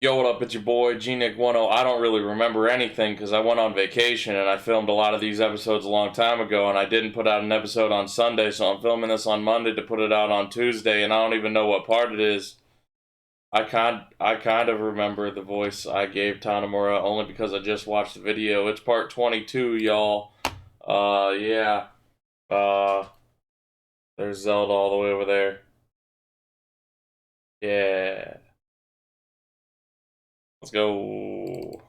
Yo, what up? It's your boy, GNick10. I don't really remember anything because I went on vacation and I filmed a lot of these episodes a long time ago and I didn't put out an episode on Sunday, so I'm filming this on Monday to put it out on Tuesday, and I don't even know what part it is. I kind of remember the voice I gave Tanamura only because I just watched the video. It's part 22, y'all. Yeah. Uh, there's Zelda all the way over there. Yeah. Let's go.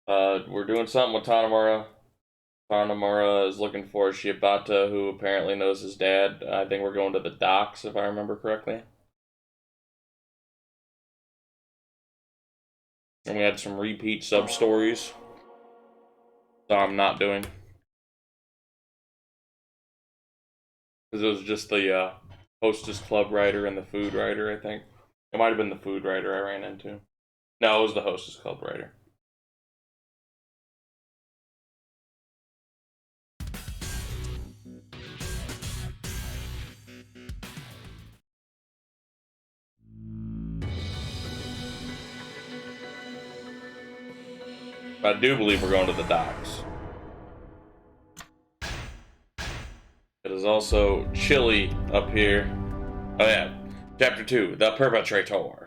We're doing something with Tanamura. Tanamura is looking for Shibata, who apparently knows his dad. I think we're going to the docks, if I remember correctly. And we had some repeat sub-stories. So I'm not doing. Because it was just the Hostess Club writer and the food writer, I think. It might have been the food writer I ran into. No, it was the Hostess Club writer. But I do believe we're going to the docks. It is also chilly up here. Oh yeah, Chapter 2, The Perpetrator.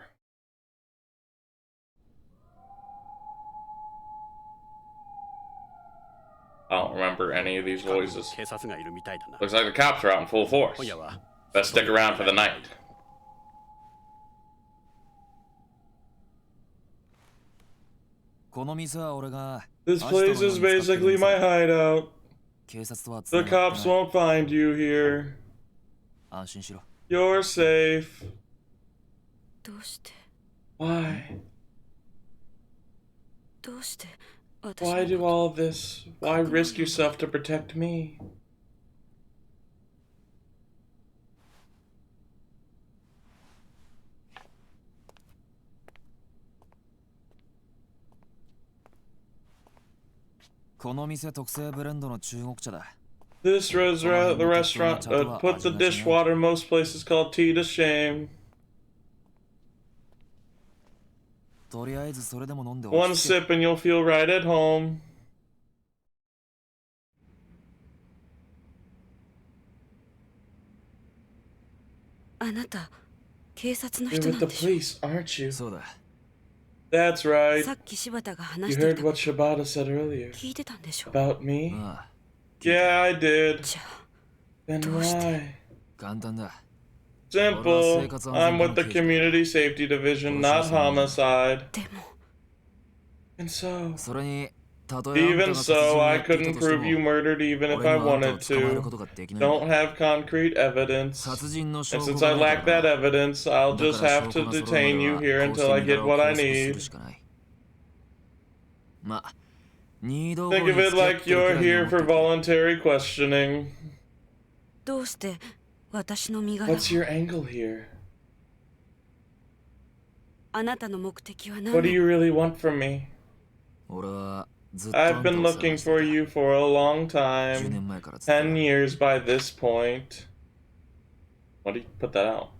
I don't remember any of these voices. Looks like the cops are out in full force. Best stick around for the night. This place is basically my hideout. The cops won't find you here. You're safe. Why? Why do all this? Why risk yourself to protect me? This the restaurant put the dishwater most places called tea to shame. One sip and you'll feel right at home. You're with the police, aren't you? That's right. You heard what Shibata said earlier. About me? Yeah, I did. Then why? Simple. I'm with the Community Safety Division, not homicide. And so... Even so, I couldn't prove you murdered even if I wanted to. Don't have concrete evidence. And since I lack that evidence, I'll just have to detain you here until I get what I need. Think of it like you're here for voluntary questioning. What's your angle here? What do you really want from me? I've been looking for you for a long time. 10 years by this point. Why do you put that out?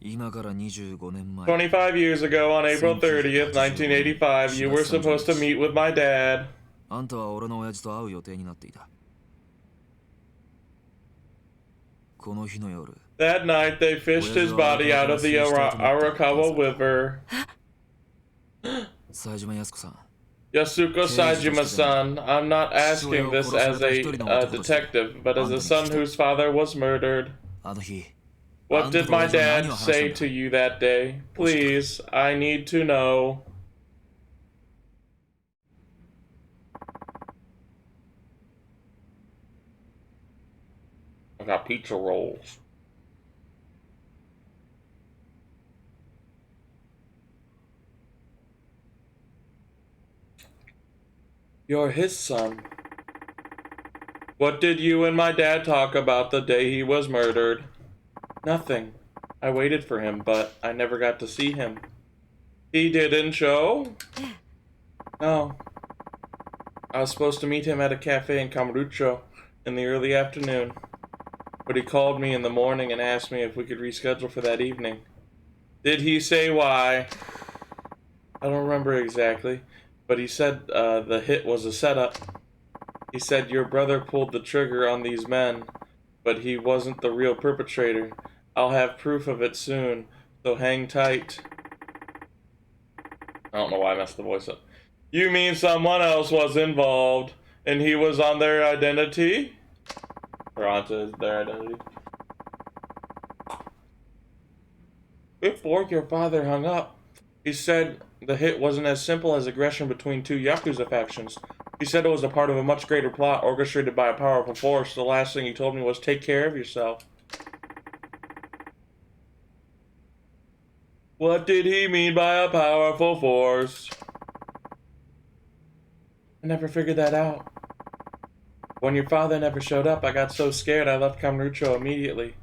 25 years ago, on April 30th, 1985, you were supposed to meet with my dad. That night, they fished his body out of the Arakawa River. Yasuko Saejima-san, I'm not asking this as a detective, but as a son whose father was murdered. What did my dad say to you that day? Please, I need to know. I got pizza rolls. You're his son. What did you and my dad talk about the day he was murdered? Nothing. I waited for him, but I never got to see him. He didn't show? No. I was supposed to meet him at a cafe in Kamurocho in the early afternoon, but he called me in the morning and asked me if we could reschedule for that evening. Did he say why? I don't remember exactly, but he said the hit was a setup. He said your brother pulled the trigger on these men, but he wasn't the real perpetrator. I'll have proof of it soon, so hang tight. I don't know why I messed the voice up. You mean someone else was involved, and he was on their identity? Or onto their identity? Before your father hung up, he said the hit wasn't as simple as aggression between two Yakuza factions. He said it was a part of a much greater plot orchestrated by a powerful force. The last thing he told me was take care of yourself. What did he mean by a powerful force? I never figured that out. When your father never showed up, I got so scared I left Kamurocho immediately.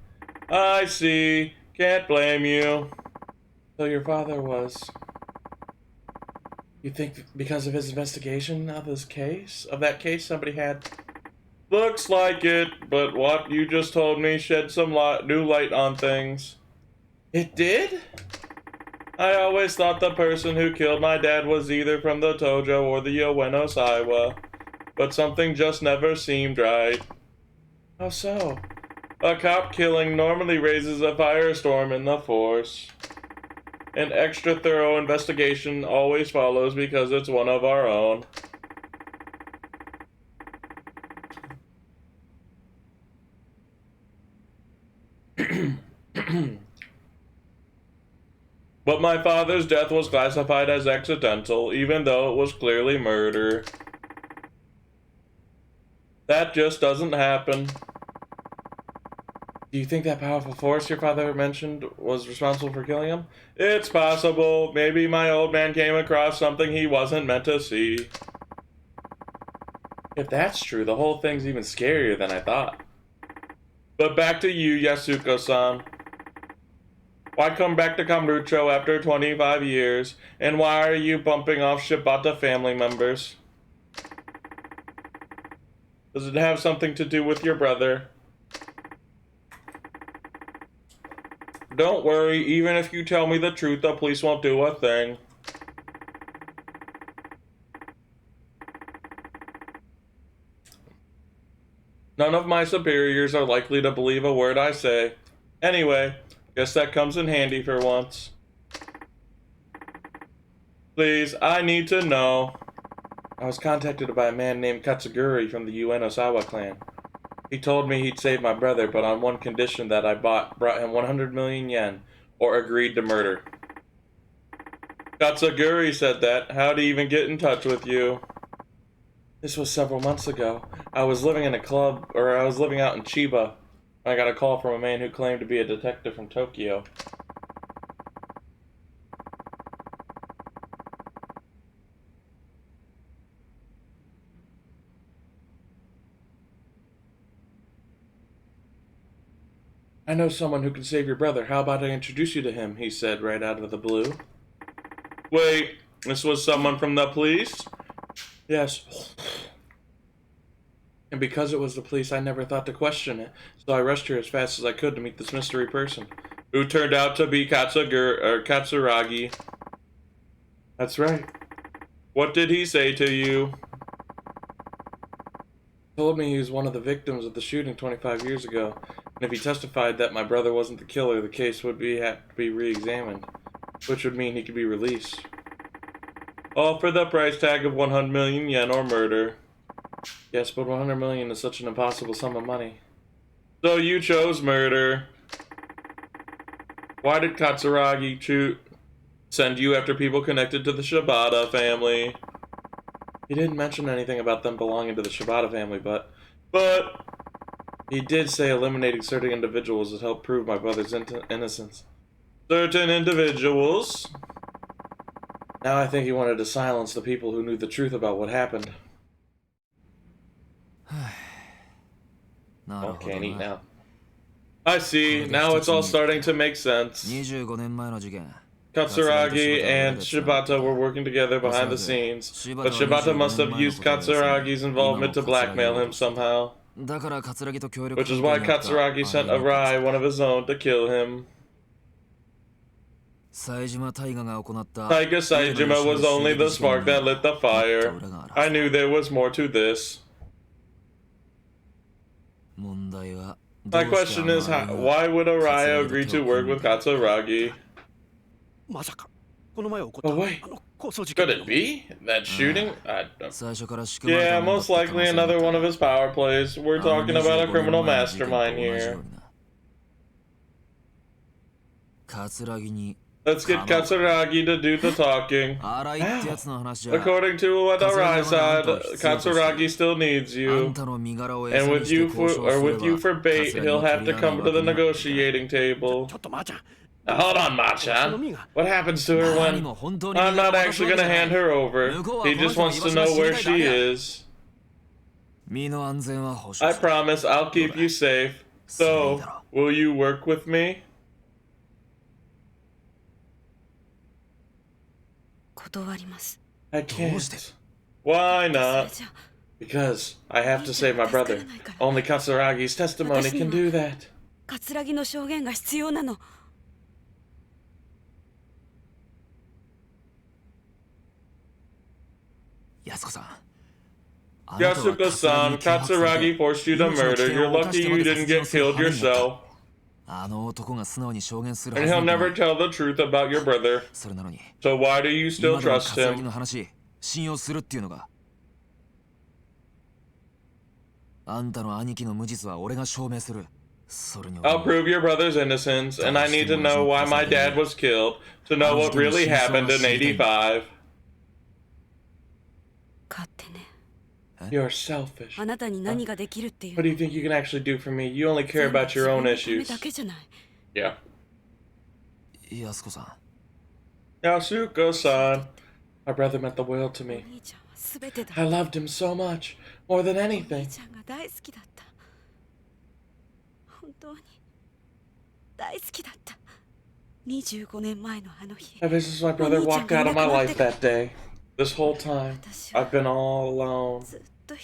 I see. Can't blame you. So your father was... You think because of his investigation of that case, somebody had... Looks like it, but what you just told me shed some new light on things. It did? I always thought the person who killed my dad was either from the Tojo or the Ueno Saiwa, but something just never seemed right. How so? A cop killing normally raises a firestorm in the force. An extra thorough investigation always follows because it's one of our own. But my father's death was classified as accidental, even though it was clearly murder. That just doesn't happen. Do you think that powerful force your father mentioned was responsible for killing him? It's possible. Maybe my old man came across something he wasn't meant to see. If that's true, the whole thing's even scarier than I thought. But back to you, Yasuko-san. Why come back to Kamurocho after 25 years? And why are you bumping off Shibata family members? Does it have something to do with your brother? Don't worry, even if you tell me the truth, the police won't do a thing. None of my superiors are likely to believe a word I say. Anyway, guess that comes in handy for once. Please, I need to know. I was contacted by a man named Katsuguri from the Ueno Sawa clan. He told me he'd save my brother, but on one condition that I brought him 100 million yen, or agreed to murder. Katsuguri said that. How'd he even get in touch with you? This was several months ago. I was living in a club, or I was living out in Chiba, when I got a call from a man who claimed to be a detective from Tokyo. I know someone who can save your brother. How about I introduce you to him? He said right out of the blue. Wait, this was someone from the police? Yes. And because it was the police, I never thought to question it. So I rushed here as fast as I could to meet this mystery person, who turned out to be Katsuragi. That's right. What did he say to you? He told me he was one of the victims of the shooting 25 years ago. And if he testified that my brother wasn't the killer, the case would have to be re-examined, which would mean he could be released. All for the price tag of 100 million yen or murder. Yes, but 100 million is such an impossible sum of money. So you chose murder. Why did Katsuragi send you after people connected to the Shibata family? He didn't mention anything about them belonging to the Shibata family, but he did say eliminating certain individuals would help prove my brother's innocence. Certain individuals? Now I think he wanted to silence the people who knew the truth about what happened. Oh, can't eat now. I see. Now it's all starting to make sense. Katsuragi and Shibata were working together behind the scenes, but Shibata must have used Katsuragi's involvement to blackmail him somehow. Which is why Katsuragi sent Arai, one of his own, to kill him. Taiga Saejima was only the spark that lit the fire. I knew there was more to this. My question is, why would Araya agree to work with Katsuragi? Oh wait, could it be? That shooting? Yeah, most likely another one of his power plays. We're talking about a criminal mastermind here. Let's get Katsuragi to do the talking. According to what Arai said, Katsuragi still needs you. And with you for bait, he'll have to come to the negotiating table. Now, hold on, Machan. What happens to her when... I'm not actually gonna hand her over. He just wants to know where she is. I promise I'll keep you safe. So, will you work with me? I can't. Why not? Because I have to save my brother. Only Katsuragi's testimony can do that. Yasuko-san, Katsuragi forced you to murder. You're lucky you didn't get killed yourself. And he'll never tell the truth about your brother. So why do you still trust him? I'll prove your brother's innocence, and I need to know why my dad was killed, to know what really happened in 85. You're selfish. What do you think you can actually do for me? You only care about your own issues. Yeah. Yasuko-san. My brother meant the world to me. I loved him so much, more than anything. Ever since my brother walked out of my life that day, this whole time, I've been all alone. You're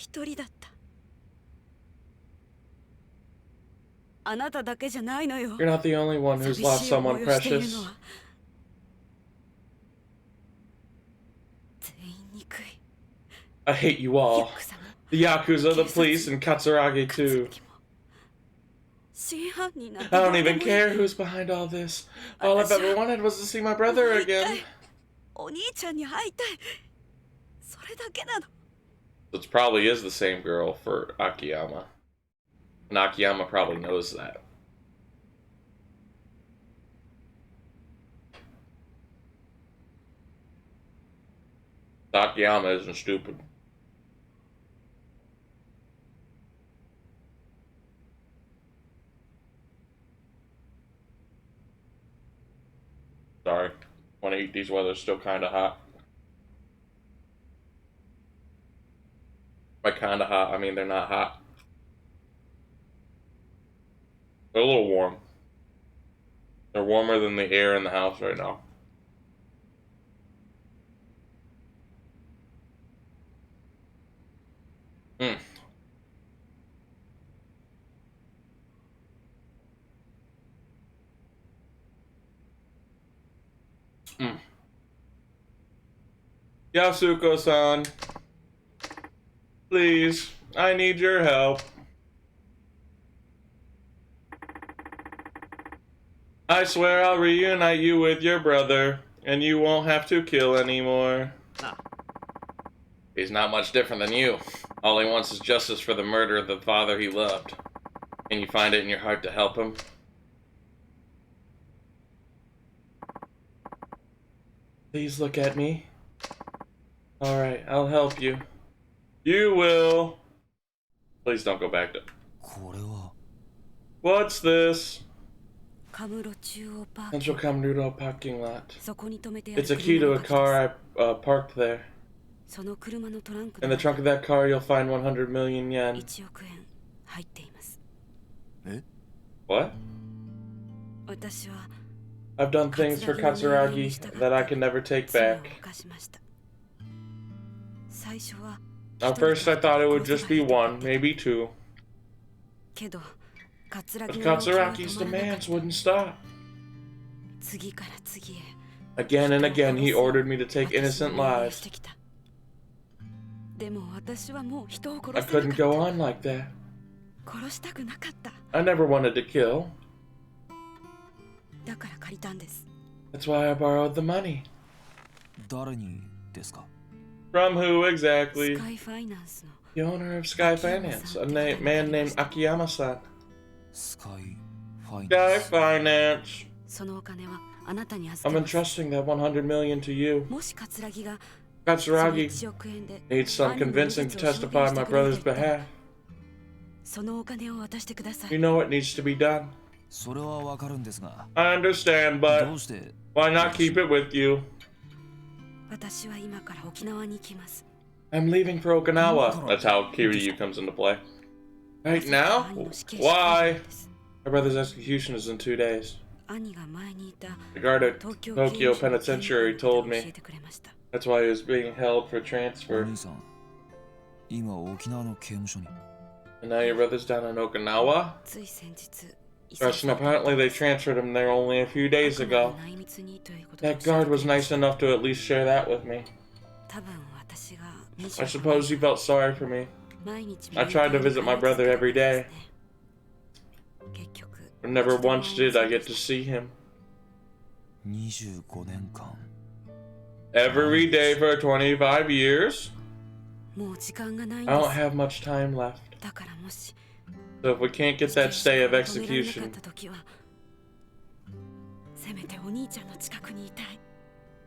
not the only one who's lost someone precious. I hate you all. The Yakuza, the police, and Katsuragi too. I don't even care who's behind all this. All I've ever wanted was to see my brother again. This probably is the same girl for Akiyama. And Akiyama probably knows that. Akiyama isn't stupid. Sorry. Want to eat these while they're still kind of hot. By kind of hot, I mean they're not hot. They're a little warm. They're warmer than the air in the house right now. Yasuko-san, please, I need your help. I swear I'll reunite you with your brother, and you won't have to kill anymore. He's not much different than you. All he wants is justice for the murder of the father he loved. Can you find it in your heart to help him? Please look at me. Alright, I'll help you. You will. Please don't go back to... What's this? Central Kamuro parking lot. It's a key to a car I parked there. In the trunk of that car you'll find 100 million yen. What? I've done things for Katsuragi that I can never take back. At first I thought it would just be one, maybe two. But Katsuragi's demands wouldn't stop. Again and again, he ordered me to take innocent lives. I couldn't go on like that. I never wanted to kill. That's why I borrowed the money. From who exactly? The owner of Sky Finance, a man named Akiyama-san. Sky Finance. I'm entrusting that 100 million to you. Katsuragi needs some convincing to testify on my brother's behalf. You know what needs to be done. I understand, but why not keep it with you? I'm leaving for Okinawa. That's how Kiryu comes into play. Right now? Why? My brother's execution is in 2 days. The guard at Tokyo Penitentiary told me. That's why he was being held for transfer. And now your brother's down in Okinawa? Yes, and apparently they transferred him there only a few days ago. That guard was nice enough to at least share that with me. I suppose he felt sorry for me. I tried to visit my brother every day. But never once did I get to see him. Every day for 25 years? I don't have much time left. So if we can't get that stay of execution,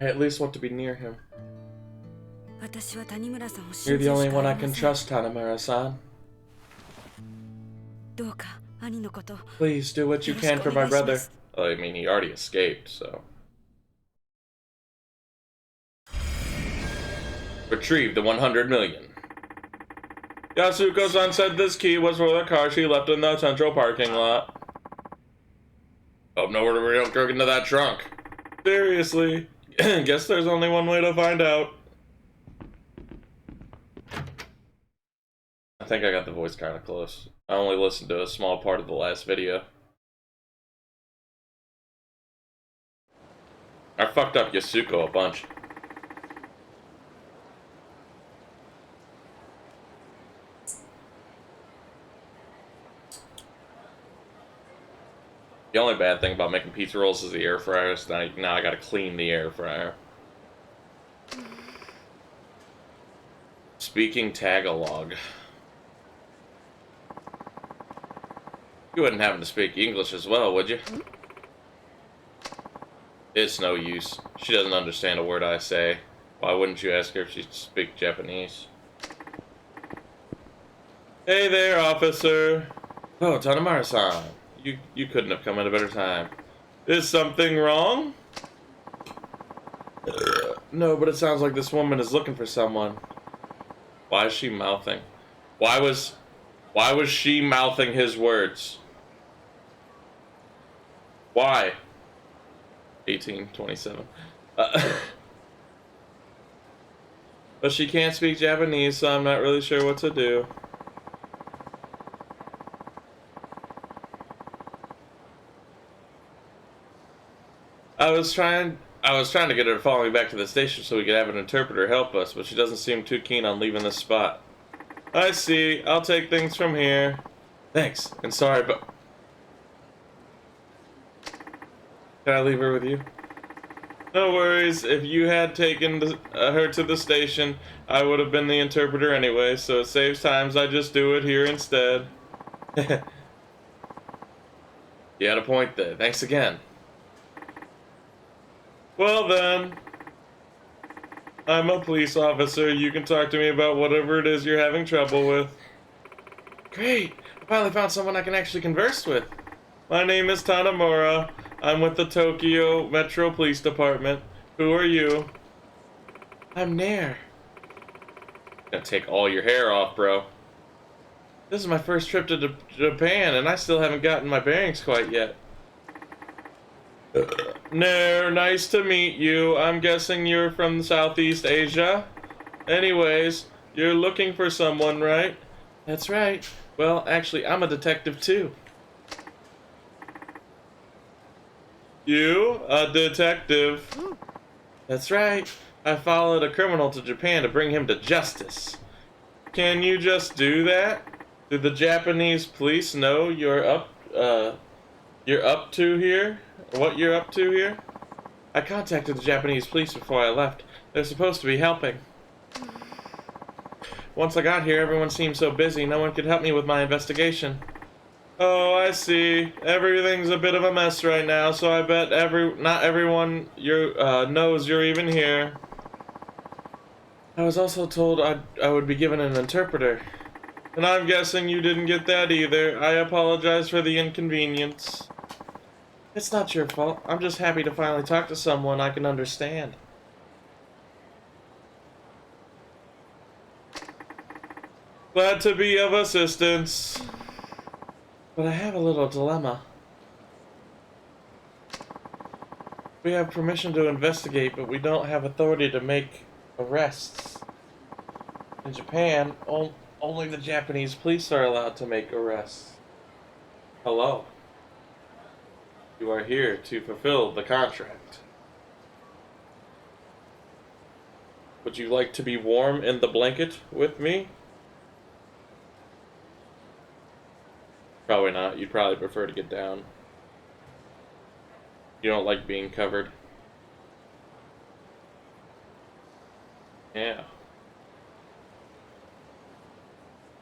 I at least want to be near him. You're the only one I can trust, Tanamura-san. Please do what you can for my brother. Well, I mean, he already escaped, so. Retrieve the 100 million. Yasuko-san said this key was for the car she left in the central parking lot. Oh, no, we don't go into that trunk. Seriously? Guess there's only one way to find out. I think I got the voice kind of close. I only listened to a small part of the last video. I fucked up Yasuko a bunch. The only bad thing about making pizza rolls is the air fryer, so now I gotta clean the air fryer. Speaking Tagalog. You wouldn't happen to speak English as well, would you? It's no use. She doesn't understand a word I say. Why wouldn't you ask her if she speaks Japanese? Hey there, officer. Oh, Tanamura-san. You couldn't have come at a better time. Is something wrong? No, but it sounds like this woman is looking for someone. Why is she mouthing? Why was she mouthing his words? Why? 1827. But she can't speak Japanese, so I'm not really sure what to do. I was trying to get her to follow me back to the station so we could have an interpreter help us, but she doesn't seem too keen on leaving this spot. I see. I'll take things from here. Thanks. And sorry, but... Can I leave her with you? No worries. If you had taken her to the station, I would have been the interpreter anyway, so it saves times. I just do it here instead. You had a point there. Thanks again. Well then, I'm a police officer. You can talk to me about whatever it is you're having trouble with. Great! I finally found someone I can actually converse with. My name is Tanamura. I'm with the Tokyo Metro Police Department. Who are you? I'm Nair. Gonna take all your hair off, bro. This is my first trip to Japan, and I still haven't gotten my bearings quite yet. Nair, nice to meet you. I'm guessing you're from Southeast Asia. Anyways, you're looking for someone, right? That's right. Well, actually, I'm a detective too. You? A detective? That's right. I followed a criminal to Japan to bring him to justice. Can you just do that? Do the Japanese police know you're up to here? What you're up to here? I contacted the Japanese police before I left. They're supposed to be helping. Once I got here, everyone seemed so busy, no one could help me with my investigation. Oh, I see. Everything's a bit of a mess right now, so I bet not everyone knows you're even here. I was also told I would be given an interpreter. And I'm guessing you didn't get that either. I apologize for the inconvenience. It's not your fault. I'm just happy to finally talk to someone I can understand. Glad to be of assistance. But I have a little dilemma. We have permission to investigate, but we don't have authority to make arrests. In Japan, only the Japanese police are allowed to make arrests. Hello. You are here to fulfill the contract. Would you like to be warm in the blanket with me? Probably not. You'd probably prefer to get down. You don't like being covered. Yeah.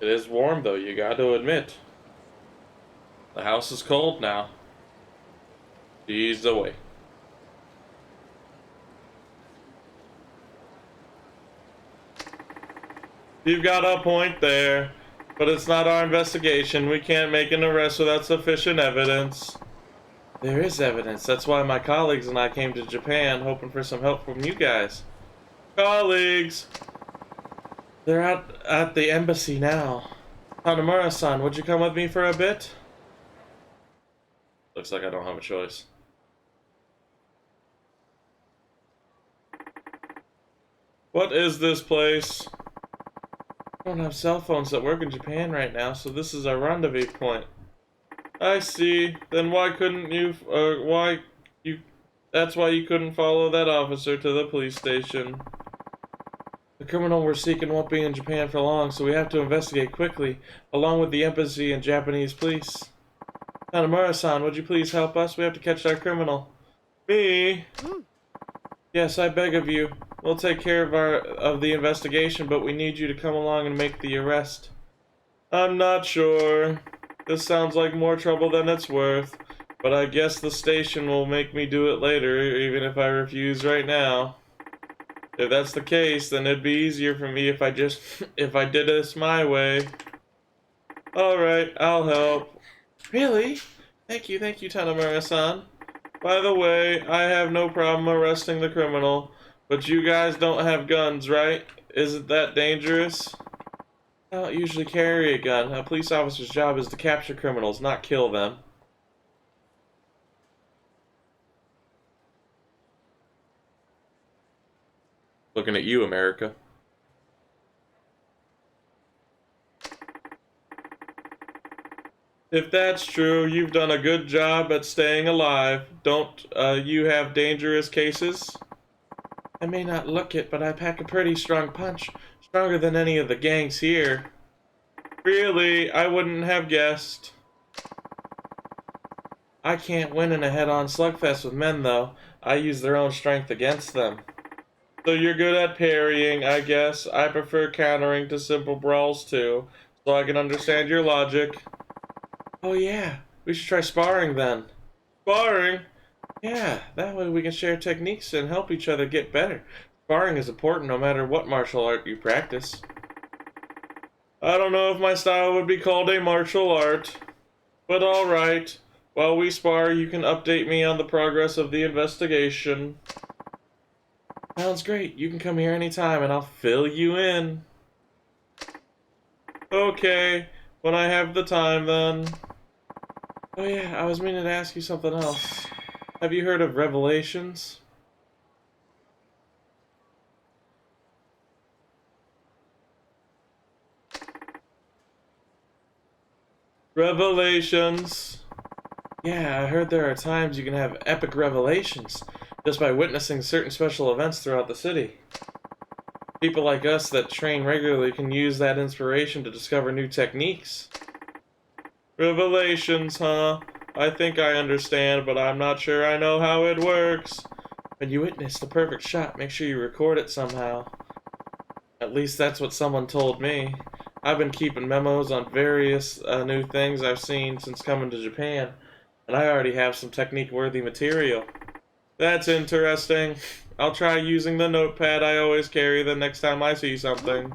It is warm though, you got to admit. The house is cold now. Ease away. You've got a point there, but it's not our investigation. We can't make an arrest without sufficient evidence. There is evidence. That's why my colleagues and I came to Japan, hoping for some help from you guys. Colleagues! They're out at the embassy now. Hanamura-san, would you come with me for a bit? Looks like I don't have a choice. What is this place? I don't have cell phones that work in Japan right now, so this is our rendezvous point. I see. Then why couldn't you, that's why you couldn't follow that officer to the police station. The criminal we're seeking won't be in Japan for long, so we have to investigate quickly, along with the embassy and Japanese police. Hanamura-san, would you please help us? We have to catch that criminal. Me? Yes, I beg of you. We'll take care of the investigation, but we need you to come along and make the arrest. I'm not sure. This sounds like more trouble than it's worth, but I guess the station will make me do it later, even if I refuse right now. If that's the case, then it'd be easier for me if I did this my way. Alright, I'll help. Really? Thank you, Tanamura-san. By the way, I have no problem arresting the criminal, but you guys don't have guns, right? Isn't that dangerous? I don't usually carry a gun. A police officer's job is to capture criminals, not kill them. Looking at you, America. If that's true, you've done a good job at staying alive. Don't you have dangerous cases? I may not look it, but I pack a pretty strong punch. Stronger than any of the gangs here. Really? I wouldn't have guessed. I can't win in a head-on slugfest with men, though. I use their own strength against them. So you're good at parrying, I guess. I prefer countering to simple brawls, too. So I can understand your logic. Oh yeah, we should try sparring then. Sparring? Yeah, that way we can share techniques and help each other get better. Sparring is important no matter what martial art you practice. I don't know if my style would be called a martial art, but alright. While we spar, you can update me on the progress of the investigation. Sounds great. You can come here anytime and I'll fill you in. Okay, when I have the time then. Oh yeah, I was meaning to ask you something else. Have you heard of Revelations? Revelations. Yeah, I heard there are times you can have epic revelations just by witnessing certain special events throughout the city. People like us that train regularly can use that inspiration to discover new techniques. Revelations, huh? I think I understand, but I'm not sure I know how it works. When you witness the perfect shot, make sure you record it somehow. At least that's what someone told me. I've been keeping memos on various new things I've seen since coming to Japan, and I already have some technique-worthy material. That's interesting. I'll try using the notepad I always carry the next time I see something.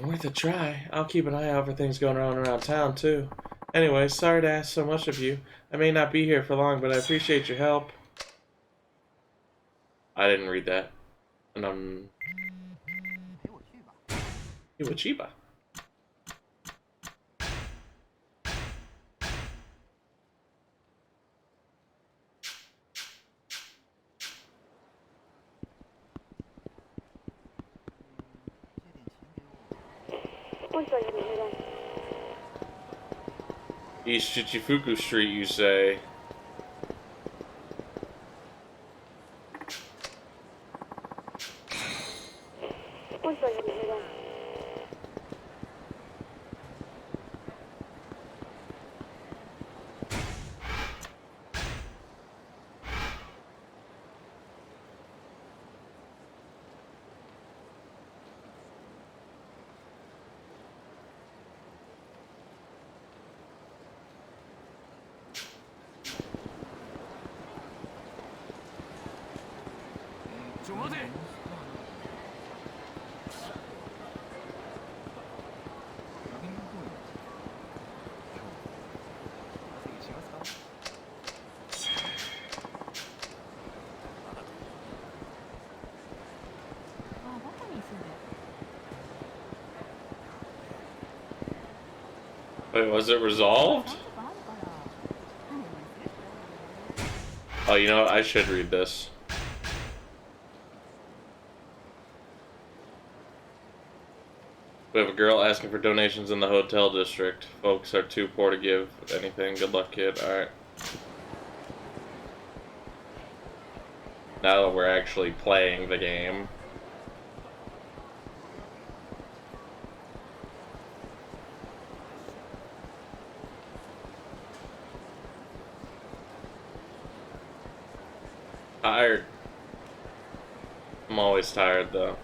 Worth a try. I'll keep an eye out for things going on around town, too. Anyway, sorry to ask so much of you. I may not be here for long, but I appreciate your help. I didn't read that. And Iwachiba. 本庁より無論 East Chichifuku Street, you say? Wait, was it resolved? Oh, you know what? I should read this. We have a girl asking for donations in the hotel district. Folks are too poor to give anything. Good luck, kid. Alright. Now that we're actually playing the game. Tired. I'm always tired, though.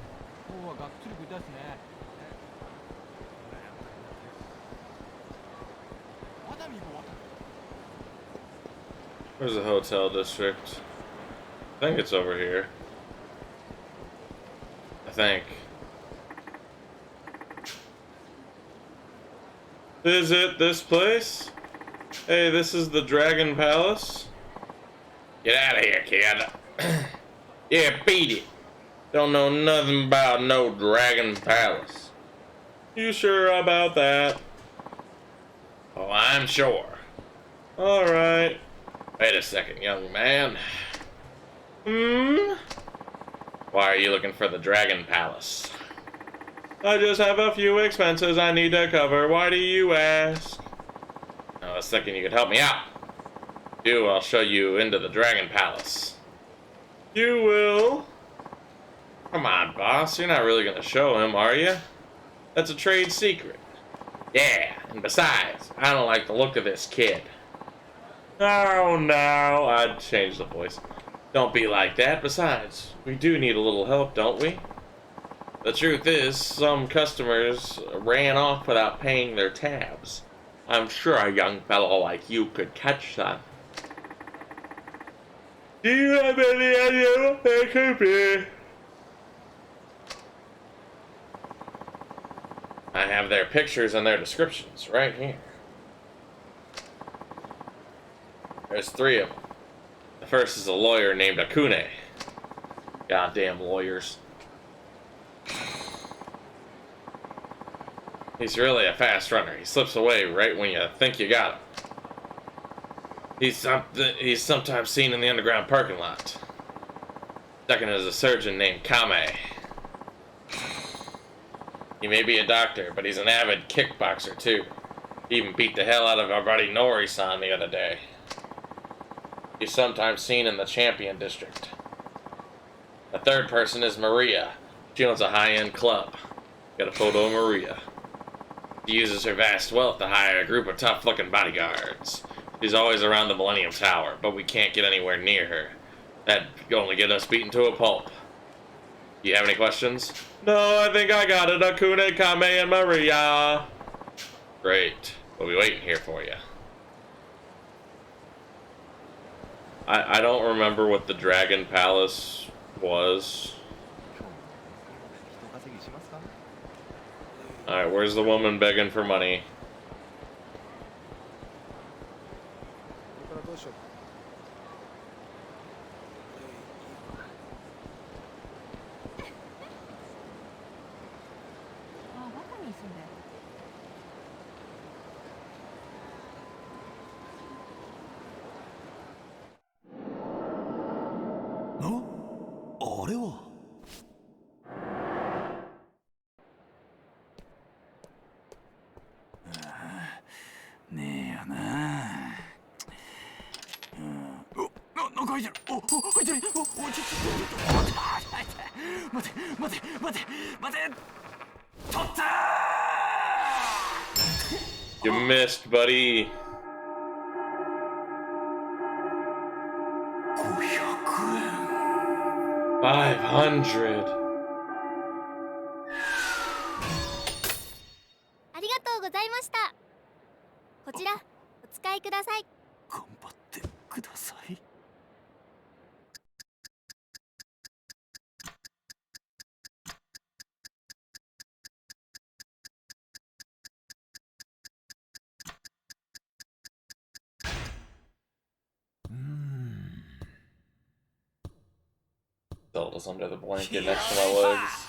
Where's the hotel district? I think it's over here. I think. Is it this place? Hey, this is the Dragon Palace? Get out of here, kid. Yeah, beat it. Don't know nothing about no Dragon Palace. You sure about that? Oh, I'm sure. Alright. Wait a second, young man. Why are you looking for the Dragon Palace? I just have a few expenses I need to cover. Why do you ask? I was thinking you could help me out. I'll show you into the Dragon Palace. You will? Come on, boss. You're not really gonna show him, are you? That's a trade secret. Yeah, and besides, I don't like the look of this kid. Oh, no. I'd change the voice. Don't be like that. Besides, we do need a little help, don't we? The truth is, some customers ran off without paying their tabs. I'm sure a young fellow like you could catch them. Do you have any idea what that could be? I have their pictures and their descriptions right here. There's 3 of them. The first is a lawyer named Akune. Goddamn lawyers. He's really a fast runner. He slips away right when you think you got him. He's sometimes seen in the underground parking lot. Second is a surgeon named Kame. He may be a doctor, but he's an avid kickboxer too. He even beat the hell out of our buddy Nori-san the other day. He's sometimes seen in the Champion District. The third person is Maria. She owns a high-end club. Got a photo of Maria. She uses her vast wealth to hire a group of tough-looking bodyguards. She's always around the Millennium Tower, but we can't get anywhere near her. That'd only get us beaten to a pulp. Do you have any questions? No, I think I got it. Akune, Kame, and Maria. Great. We'll be waiting here for you. I don't remember what the Dragon Palace was. Alright, where's the woman begging for money? You missed, buddy. 500. ありがとうございました。こちらお使いください。頑張ってください。Zelda's under the blanket next to my legs.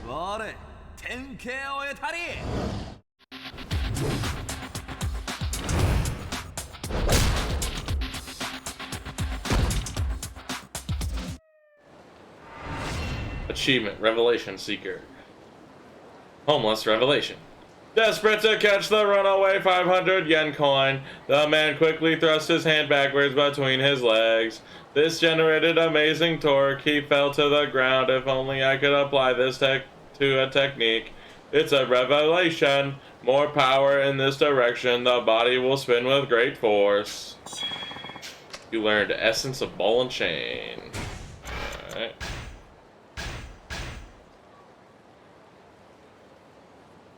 我典型を得たり。Achievement, Revelation Seeker. Homeless Revelation. Desperate to catch the runaway 500 yen coin, the man quickly thrust his hand backwards between his legs. This generated amazing torque. He fell to the ground. If only I could apply this to a technique. It's a revelation. More power in this direction. The body will spin with great force. You learned Essence of Ball and Chain. Alright.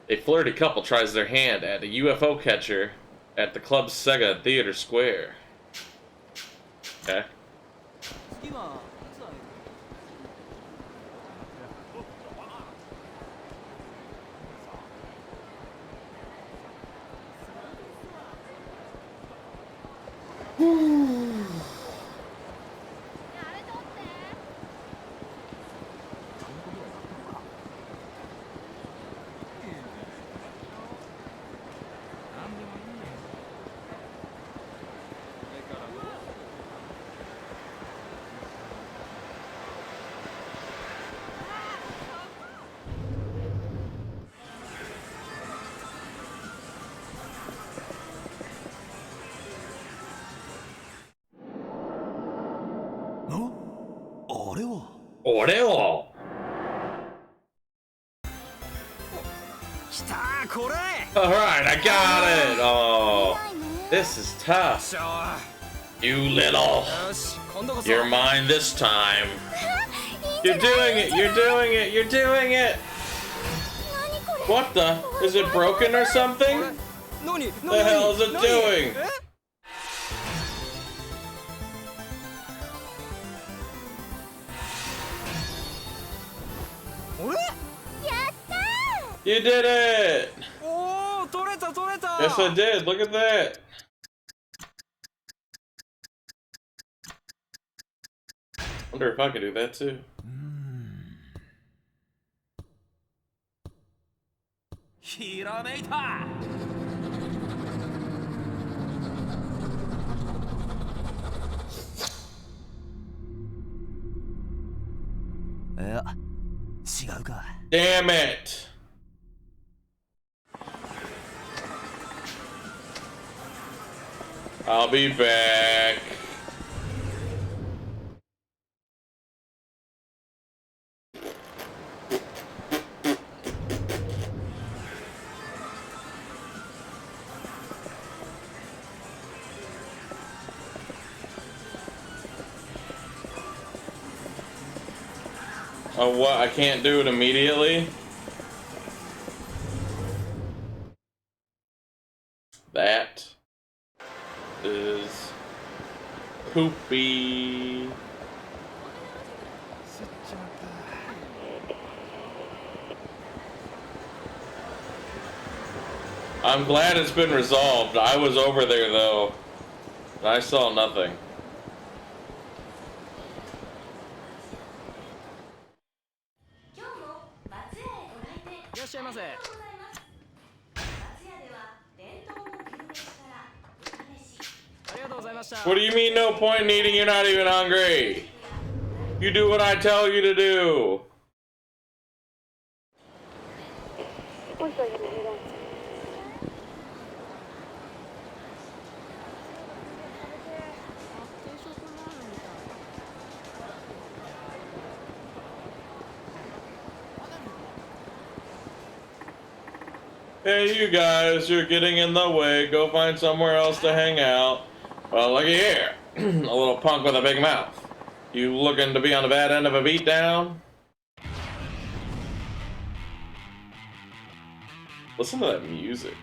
A flirty couple tries their hand at a UFO catcher at the club's Sega Theater Square. Okay. Oreo! Alright, I got it! Oh, this is tough. You little. You're mine this time. You're doing it, you're doing it, you're doing it! What the? Is it broken or something? The hell is it doing? You did it! Yes, I did. Look at that. Wonder if I could do that too. くか。 Damn it! I'll be back. Oh, what? I can't do it immediately? That is poopy. I'm glad it's been resolved. I was over there though, and I saw nothing. What do you mean no point in eating? You're not even hungry. You do what I tell you to do. Hey, you guys, you're getting in the way. Go find somewhere else to hang out. Well, looky here. A little punk with a big mouth. You looking to be on the bad end of a beatdown? Listen to that music.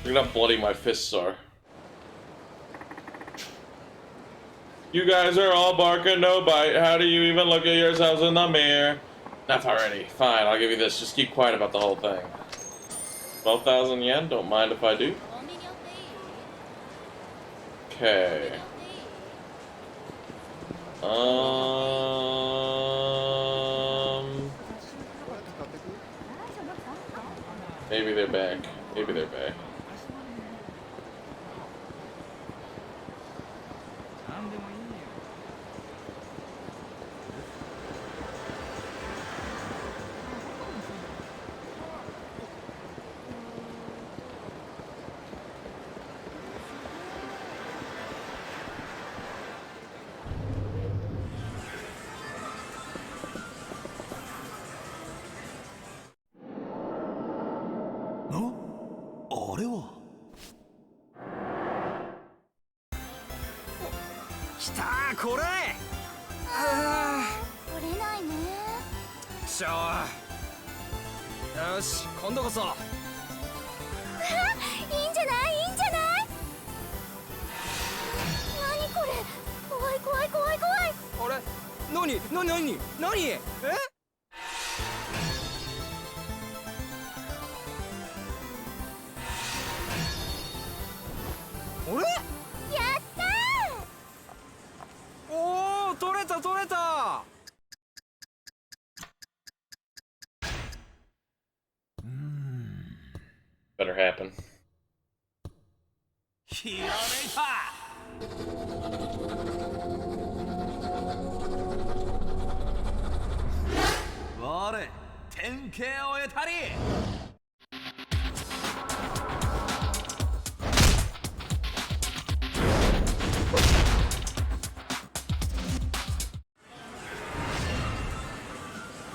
Look at how bloody my fists are. You guys are all barking, no bite. How do you even look at yourselves in the mirror? Enough already. Fine, I'll give you this. Just keep quiet about the whole thing. 12,000 yen? Don't mind if I do. Okay. Maybe they're back. Maybe they're back. Better happen.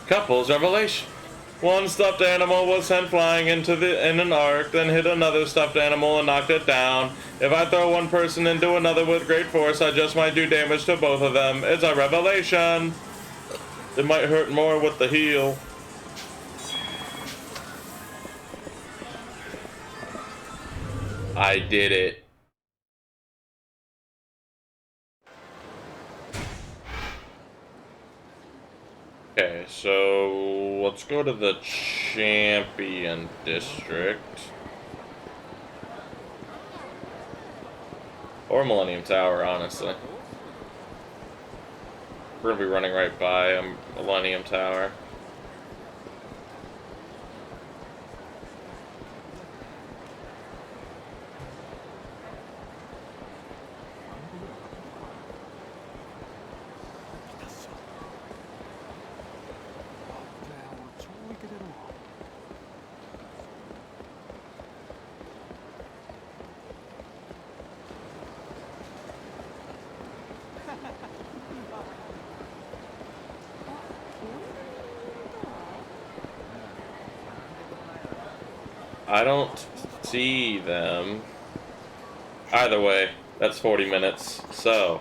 Couples revelation. One stuffed animal was sent flying in an arc, then hit another stuffed animal and knocked it down. If I throw one person into another with great force, I just might do damage to both of them. It's a revelation. It might hurt more with the heel. I did it. so let's go to the Champion District. Or Millennium Tower, honestly. We're gonna be running right by a Millennium Tower. I don't see them. Either way, that's 40 minutes, so.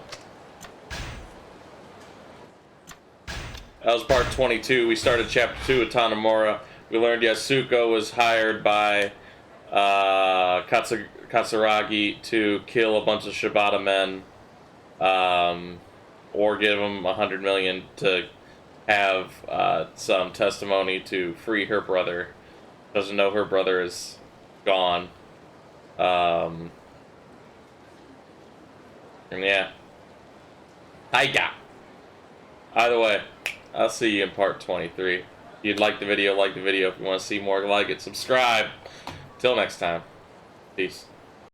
That was part 22. We started chapter 2 with Tanemura. We learned Yasuko was hired by Katsuragi to kill a bunch of Shibata men, or give them 100 million to have some testimony to free her brother. Doesn't know her brother is gone. And yeah. Hiya! Either way, I'll see you in part 23. If you'd like the video, like the video. If you want to see more, like it, subscribe. Till next time. Peace.